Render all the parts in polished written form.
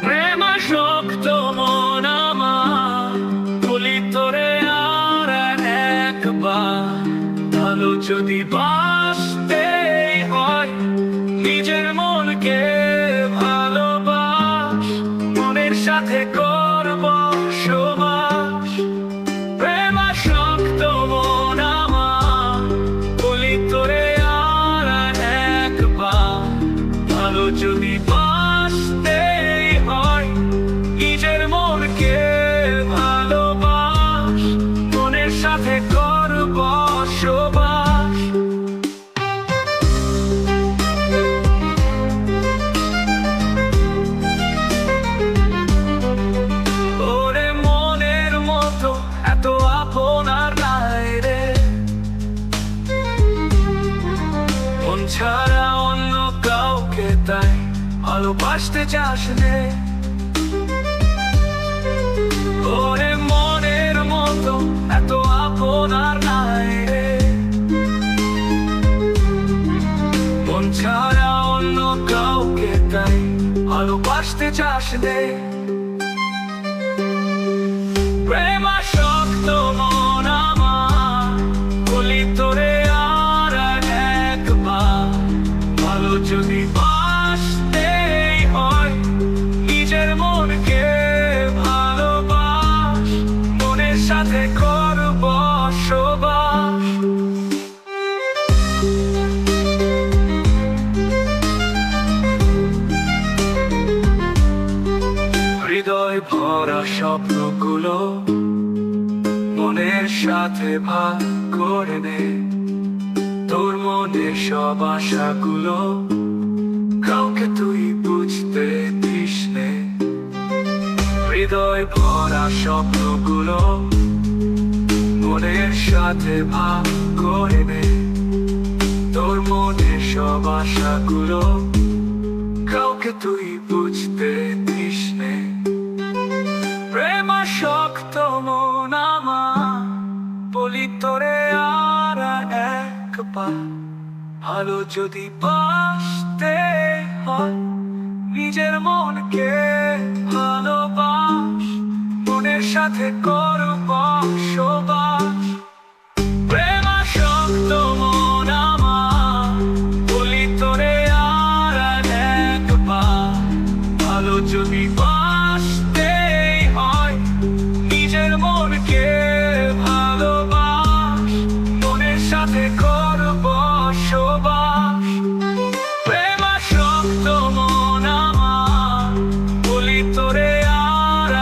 প্রেমাসক্ত মন আমার, বলি তোরে আর একবার, ভালো যদি বাসতে হয় নিজের মনকে ভালোবাস, মনের সাথে করব সবাস। প্রেমাসক্ত মন আমার, বলি তোরে আর একবার, ভালো যদি বাসতে হয় নিজের মনকে ভালোবাস, মনের সাথে করব সবাস। ওরে মনের মতো এত আপন আর নাই রে, মন ছাড়া অন্য কাউকে তাই ভালোবাসতে চাস রে। ওরে মনের মতো এত আপন আর নাই রে, মন ছাড়া অন্য কাউকে তাই ভালোবাসতে চাস রে। প্রেমাসক্ত মন আমার, বলি তোরে আর একবার, ভালো যদি বাসতে হয় নিজের মনকে ভালোবাস, মনের সাথে করব সবাস। হৃদয় ভরা স্বপ্নগুলো মনের সাথে ভাগ করে নে, তোর মনের সব আশাগুলো কাউকে তুই বুঝতে দিস নে। হৃদয় ভরা স্বপ্নগুলো মনের সাথে ভাগ করে নে, তোর মনের সব আশাগুলো কাউকে তুই বুঝতে দিস নে। প্রেমাসক্ত মন আমার, বলি তোরে আর একবার, ভালো যদি বাসতে হয় নিজের মনকে ভালোবাস, মনের সাথে করব সবাস। প্রেমাসক্ত মন আমার, বলি তোরে আর একবার, ভালো যদি বাসতে হয় নিজের মনকে ভালোবাস, মনের সাথে করব সবাস। প্রেমাসক্ত মন আমার, বলি তোরে আর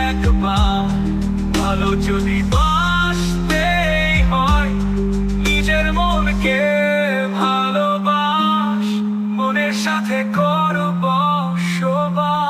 একবার, ভালো যদি বাসতে হয় নিজের মনকে ভালোবাস, মনের সাথে করব সবাস।